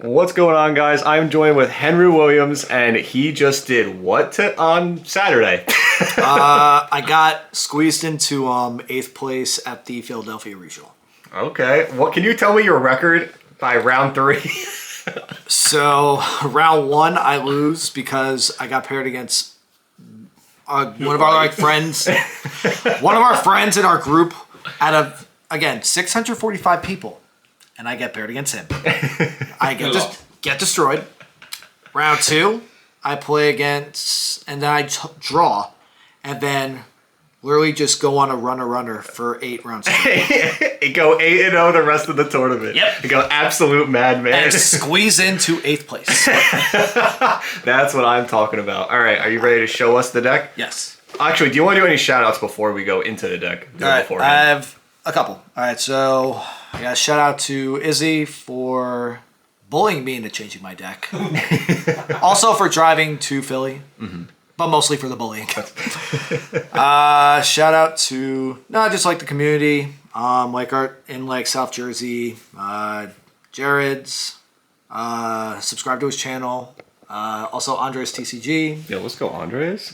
What's going on, guys? I'm joined with Henry Williams, and he just did what on Saturday? I got squeezed into 8th place at the Philadelphia Ryzeal. Okay, what can you tell me your record by round 3? So round 1, I lose because I got paired against one of our friends. One of our friends in our group, out of again 645 people, and I get paired against him. I get destroyed. Round 2, I play against, and then I draw, and then literally just go on a runner for 8 rounds. Go 8-0 the rest of the tournament. Yep. You go absolute madman. And squeeze into 8th place. That's what I'm talking about. All right, are you ready to show us the deck? Yes. Actually, do you want to do any shout outs before we go into the deck? All right, I have a couple. All right, so I got a shout out to Izzy for bullying me into changing my deck. Also for driving to Philly, but mostly for the bullying. Shout out to just like the community, like art in like South Jersey, Jared's, subscribe to his channel. Also Andres TCG. Yo, let's go, Andres.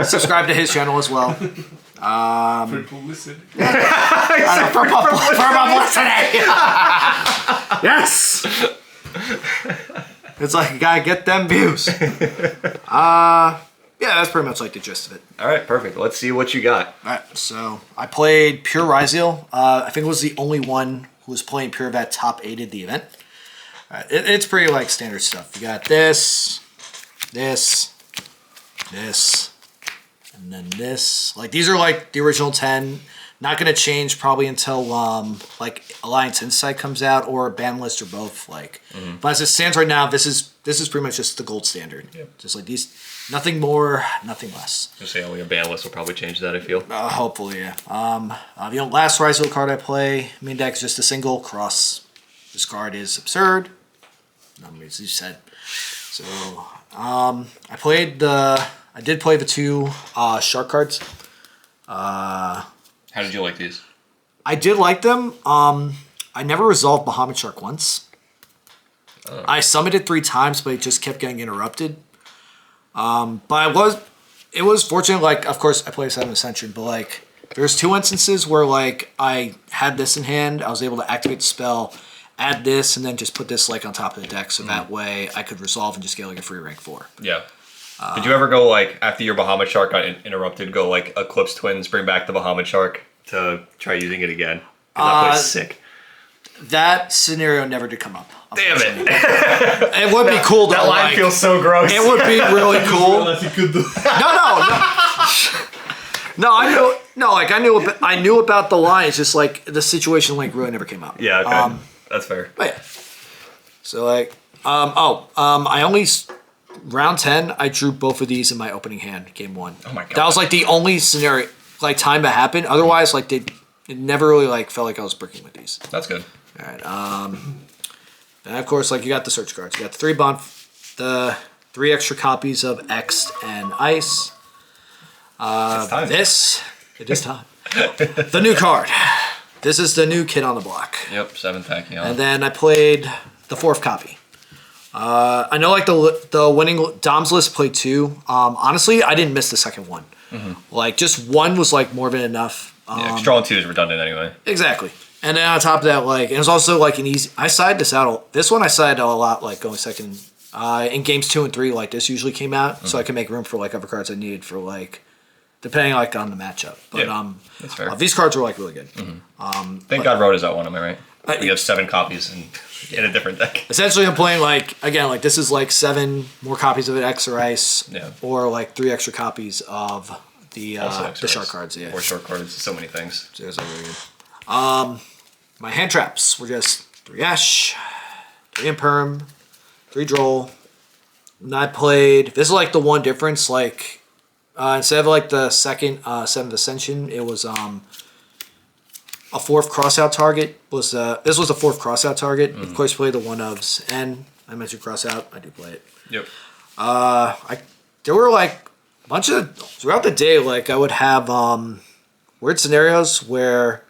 Subscribe to his channel as well. For publicity. For publicity. Yes. It's like you gotta get them views. Yeah, that's pretty much like the gist of it. All right, perfect. Let's see what you got. All right, so I played pure Ryzeal. I think it was the only one who was playing pure that top 8'd the event. All right, it's pretty like standard stuff. You got this, and then this. Like these are like the original 10. Not gonna change probably until like Alliance Insight comes out or ban list or both. Like, but as it stands right now, this is pretty much just the gold standard. Yep. Just like these, nothing more, nothing less. Just say only a ban list will probably change that. I feel. Hopefully, yeah. Last Ryzeal card I play, main deck is just a single cross. This card is absurd. Numbers you said. So I did play the 2 shark cards. How did you like these? I did like them. I never resolved Bahamut Shark once. I summoned it 3 times, but it just kept getting interrupted. But it was fortunate. Like, of course, I played 7th Ascension, but like, there's 2 instances where like I had this in hand. I was able to activate the spell, add this, and then just put this like on top of the deck, so that way I could resolve and just get like a free rank 4. Yeah. Did you ever go like after your Bahamut Shark got interrupted, go like Eclipse Twins, bring back the Bahamut Shark to try using it again? That play's sick. That scenario never did come up. Damn it! It would be cool though. That line feels so gross. It would be really cool. No, I knew. No, like I knew about the line. It's just like the situation like really never came up. Yeah, okay. That's fair. But yeah. So like, I only round 10. I drew both of these in my opening hand, game 1. Oh my god. That was like the only scenario, like time that happened. Otherwise, like it never really like felt like I was bricking with these. That's good. All right. And of course, like you got the search cards. You got the 3 extra copies of X and Ice. It's time. It is time. The new card. This is the new kid on the block. Yep, 7th Tachyon. And then I played the 4th copy. I know like the winning Dom's list played 2. Honestly, I didn't miss the second one. Like just 1 was like more than enough. Yeah, drawing 2 is redundant anyway. Exactly. And then on top of that, like it was also like an easy. I sided this out. This one I sided out a lot, like going second. In games 2 and 3, like this usually came out, so I could make room for like other cards I needed for like, depending like on the matchup. But that's fair. These cards were like really good. Thank God Road is out one, am I right? We have 7 copies in a different deck. Essentially, I'm playing like again, like this is like 7 more copies of an X or Ice, or like 3 extra copies of the shark cards. Yeah, or short cards. So many things. So it's like really good. My hand traps were just 3 Ash, 3 Imperm, 3 Droll. And I played. This is like the one difference. Like instead of like the second 7th Ascension, it was a 4th crossout target. This was a 4th crossout target. Of course, play the 1-ofs, and I mentioned crossout. I do play it. Yep. There were like a bunch of throughout the day. Like I would have weird scenarios where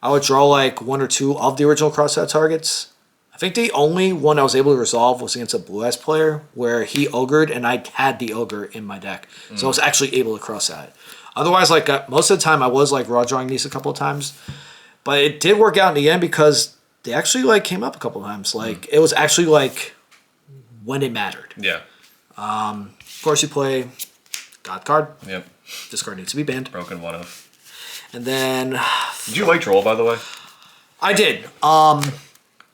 I would draw like 1 or 2 of the original crossout targets, I think the only one I was able to resolve was against a blue-eyes player where he ogred and I had the ogre in my deck. So I was actually able to cross out. Otherwise, like most of the time I was like raw drawing these a couple of times. But it did work out in the end because they actually like came up a couple of times. Like it was actually like when it mattered. Yeah. Of course you play God card. Yep. This card needs to be banned. Broken one of. And then Did you like Troll, by the way? I did.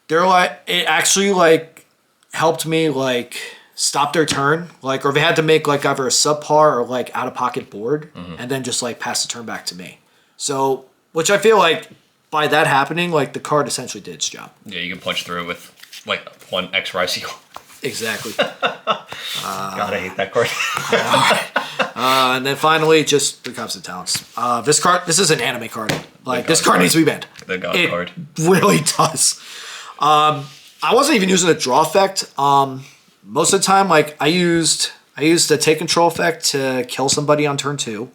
They're like it actually like helped me like stop their turn, like or they had to make like either a subpar or like out of pocket board, and then just like pass the turn back to me. So, which I feel like by that happening, like the card essentially did its job. Yeah, you can punch through it with like one X Ryzeal. Exactly. God, I hate that card. And then finally, just three copies of talents. This is an anime card. Like this card needs to be banned. The God It card. really does. I wasn't even using a draw effect. Most of the time, like I used the take control effect to kill somebody on turn 2.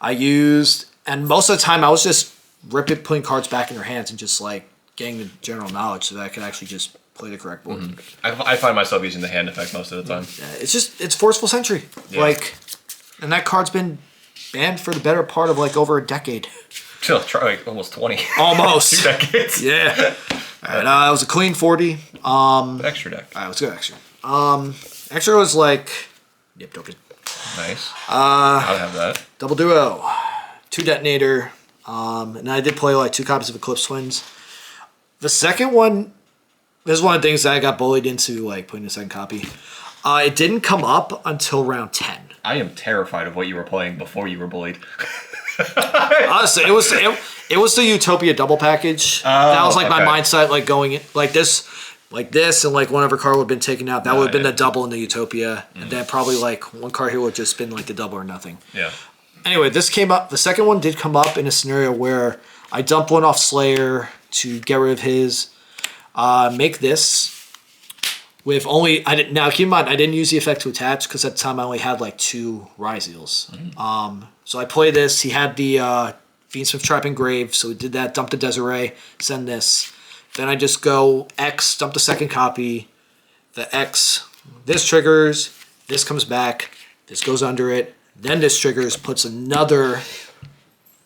And most of the time I was just putting cards back in their hands and just like getting the general knowledge so that I could actually just play the correct board. I find myself using the hand effect most of the time. Yeah, it's Forceful Sentry. Yeah. Like, and that card's been banned for the better part of like over a decade. Still, try like almost 20. Almost. 2 decades. Yeah. Alright, it was a clean 40. Extra deck. Alright, let's go extra. Extra was like yep, token. Nice. I'll have that. Double duo. 2 detonator. And I did play like 2 copies of Eclipse Twins. The second one, this is one of the things that I got bullied into like putting the second copy. It didn't come up until round 10. I am terrified of what you were playing before you were bullied. Honestly, it was the Utopia double package. That was like my mindset, like going in, like this, and like whenever card would have been taken out, that would have been the double in the Utopia, and then probably like one card here would have just been like the double or nothing. Yeah. Anyway, this came up. The second one did come up in a scenario where I dump one off Slayer to get rid of his. Make this with only now keep in mind I didn't use the effect to attach because at the time I only had like 2 Ryzeals. So I play this. He had the Fiendsmith Trap Engraved, so we did that. Dump the Desiree, send this. Then I just go X, dump the second copy. The X, this triggers. This comes back. This goes under it. Then this triggers, puts another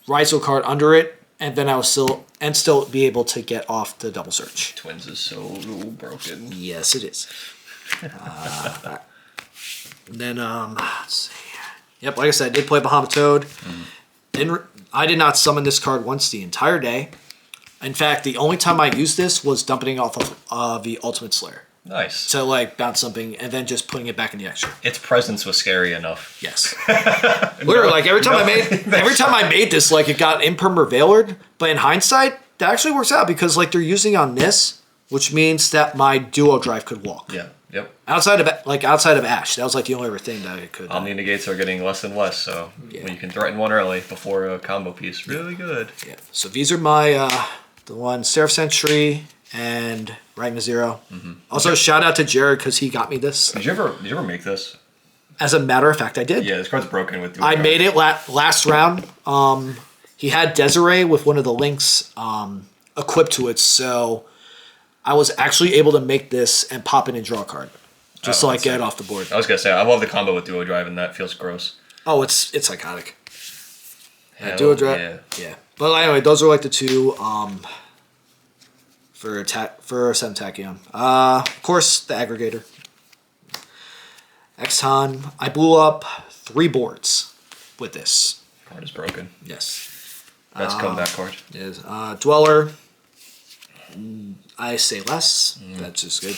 Ryzeal card under it, and then I will still be able to get off the double search. Twins is so broken. Yes, it is. And then let's see. Yep, like I said, I did play Bahamut Toad. I did not summon this card once the entire day. In fact, the only time I used this was dumping it off of the Ultimate Slayer. Nice. To like bounce something and then just putting it back in the extra. Its presence was scary enough. Yes. Literally, like every time I made this, like it got imperm or veilered, but in hindsight, that actually works out because like they're using on this, which means that my duo drive could walk. Yeah. Yep. Outside of Ash, that was like the only other thing that it could. Omni negates are getting less and less, so when you can threaten one early before a combo piece, really good. Yeah. So these are my the one Seraph Sentry and Ragna Zero. Also, shout out to Jared because he got me this. Did you ever make this? As a matter of fact, I did. Yeah, this card's broken with. I made it last round. He had Desiree with one of the links equipped to it, so I was actually able to make this and pop in and draw a card, just so I get it off the board. I was gonna say I love the combo with Duo Drive, and that feels gross. Oh, it's psychotic. Yeah, Duo Drive. Yeah. But anyway, those are like the 2 for 7 Tachyon. Of course, the aggregator. Exton. I blew up 3 boards with this. Card is broken. Yes. That's comeback card. Is Dweller. I say less. That's just good.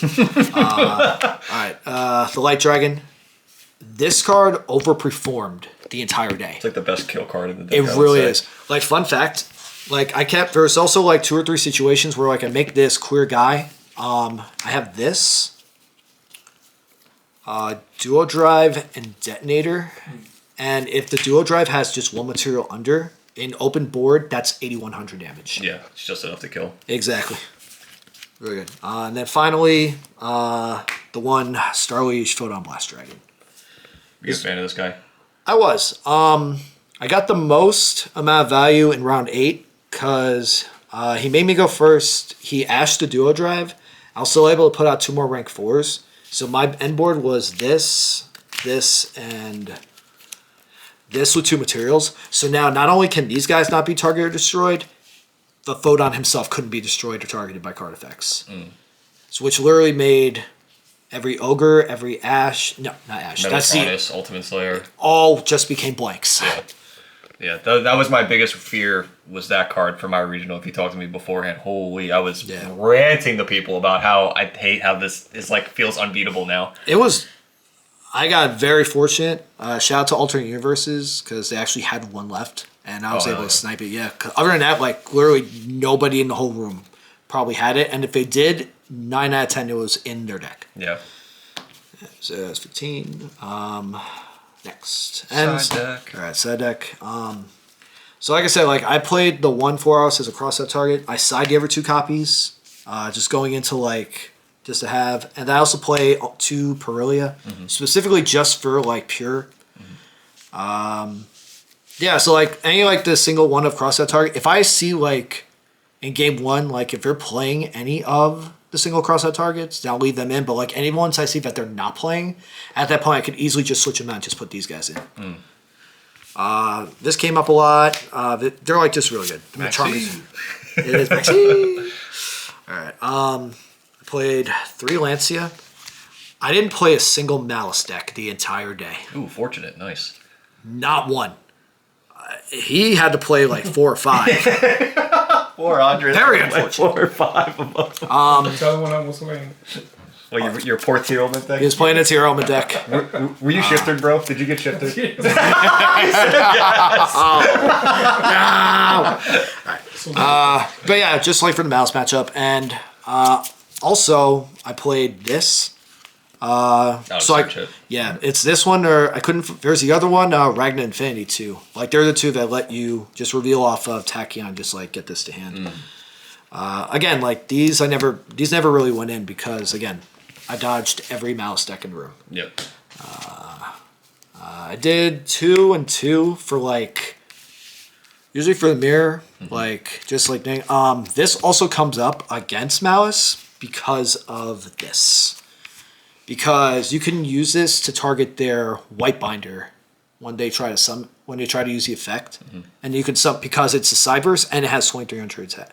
All right. The Light Dragon. This card overperformed the entire day. It's like the best kill card in the deck. It really is. Like, fun fact, like there's also like 2 or 3 situations where like I make this Queer Guy. I have this Duo Drive and Detonator, and if the Duo Drive has just 1 material under in open board, that's 8100 damage. Yeah, it's just enough to kill. Exactly. Very good. And then finally, the one Starliege Photon Blast Dragon. Are you a fan of this guy? I was. I got the most amount of value in round 8 because he made me go first. He ashed the Duo Drive, I was still able to put out 2 more rank 4s. So my end board was this, and this with 2 materials. So now not only can these guys not be targeted or destroyed, the Photon himself couldn't be destroyed or targeted by card effects. So which literally made every Ogre, every Ash, no, not Ash. Metatronus, Ultimate Slayer. All just became blanks. Yeah, that was my biggest fear, was that card for my regional. If you talked to me beforehand, holy, I was ranting to people about how I hate how this is like feels unbeatable now. I got very fortunate. Shout out to Alternate Universes because they actually had 1 left, and I was able to snipe it. Yeah, 'cause other than that, like literally nobody in the whole room probably had it, and if they did, 9 out of 10 it was in their deck. Yeah. So that's 15. Next. Side deck. All right, side deck. So like I said, like I played the 1 4-hour as a cross-set target. I side the other 2 copies, just going into like just to have, and I also play 2 Perilia, specifically just for like pure. Yeah, so like any like the single one of cross-set target. If I see like in game 1, like if they're playing any of the single cross-out targets, then I'll leave them in. But like any ones I see that they're not playing, at that point I could easily just switch them out and just put these guys in. This came up a lot. They're like just really good. Maxi. It is Maxi. All right. I played 3 Lancia. I didn't play a single Malice deck the entire day. Ooh, fortunate. Nice. Not one. He had to play like 4 or 5. 400. Very like unfortunate. 4 or 5 of them. Tell the one I was playing. Well, your poor tier element deck? He was playing a tier element deck. Were you shifted, bro? Did you get shifted? But yeah, just like for the Malice matchup. And also, I played this. Yeah, it's this one, or I couldn't. There's the other one, Ragnar Infinity 2. Like they're the 2 that let you just reveal off of Tachyon, just like get this to hand. Again, like these never really went in because again, I dodged every Malice deck in the room. Yep. I did 2 and 2 for like, usually for the mirror, like just like this also comes up against Malice because of this. Because you can use this to target their white binder when they try to use the effect, and you can because it's a Cyberse and it has 2300 attack.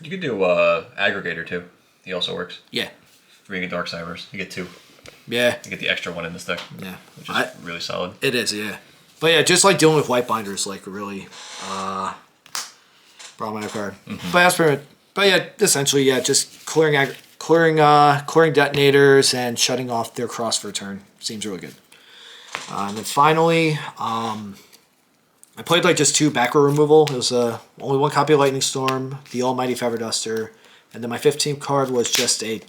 You could do Aggregator too. He also works. Yeah. Ring of Dark Cybers. You get 2. Yeah. You get the extra 1 in this deck. Yeah. Which is really solid. It is, yeah. But yeah, just like dealing with white binders, like really problematic card. But that's pretty much. But yeah, essentially, yeah, just clearing detonators and shutting off their cross for a turn seems really good. And then finally, I played like just 2 back row removal. It was only 1 copy of Lightning Storm, the Almighty Faber Duster, and then my 15th card was just a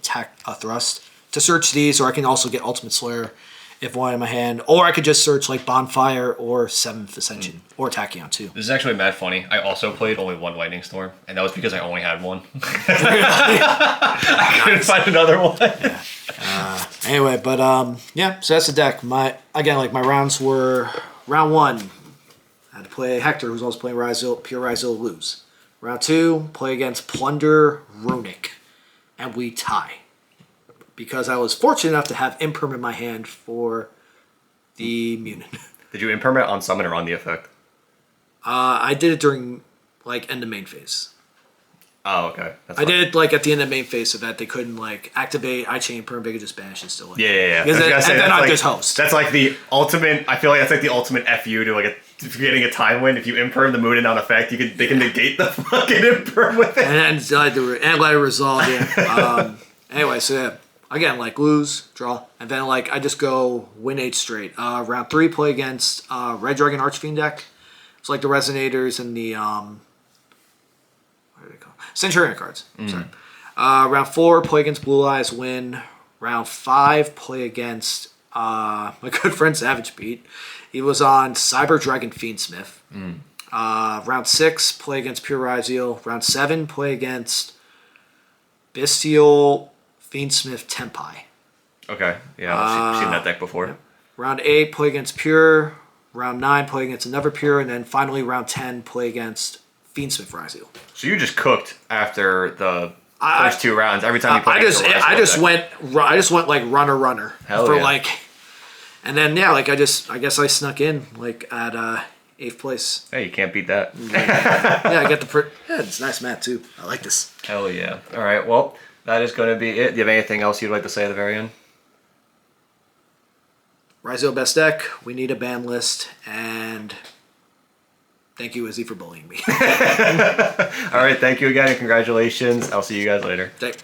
thrust to search these, or I can also get Ultimate Slayer if one in my hand, or I could just search like Bonfire or 7th Ascension or Tachyon too. This is actually mad funny. I also played only 1 Lightning Storm, and that was because I only had 1. I couldn't find another one. Yeah. Anyway, but yeah, so that's the deck. My rounds were round 1. I had to play Hector, who's also playing Ryzeal, pure Ryzeal, lose. Round 2, play against Plunder Runic, and we tie. Because I was fortunate enough to have Imperm in my hand for the Munin. Did you impermanent on summon or on the effect? I did it during like end of main phase. Oh, okay. That's I did it like at the end of main phase so that they couldn't like activate Chain Perm, they could just banish it still. Like, yeah. Because and then I just host. That's like the ultimate. I feel like that's like the ultimate FU to like if you're getting a time win. If you imperm the Munin on effect, they can negate the fucking imperm with it. And then let it resolve. Yeah. Anyway, so yeah. Again, like lose, draw, and then like I just go win 8 straight. Round 3, play against Red Dragon Archfiend deck. It's like the Resonators and the what are they called? Centurion cards. Sorry. Round 4, play against Blue Eyes, win. Round 5, play against my good friend Savage Pete. He was on Cyber Dragon Fiendsmith. Round 6, play against Pure Ryzeal. Round 7, play against Bestial Fiendsmith Tempai. Okay, yeah, I've seen that deck before. Yep. Round 8, play against Pure. Round 9, play against another Pure. And then finally, round 10, play against Fiendsmith Ryzeal. So you just cooked after the first 2 rounds. Every time you play, I just went like runner Hell for yeah. like, and then yeah, like I guess I snuck in like at 8th place. Hey, you can't beat that. Yeah, I get the yeah, it's a nice mat too. I like this. Hell yeah. All right, well, that is going to be it. Do you have anything else you'd like to say at the very end? Ryzeal best deck. We need a ban list, and thank you, Izzy, for bullying me. All right, thank you again, and congratulations. I'll see you guys later. Thank-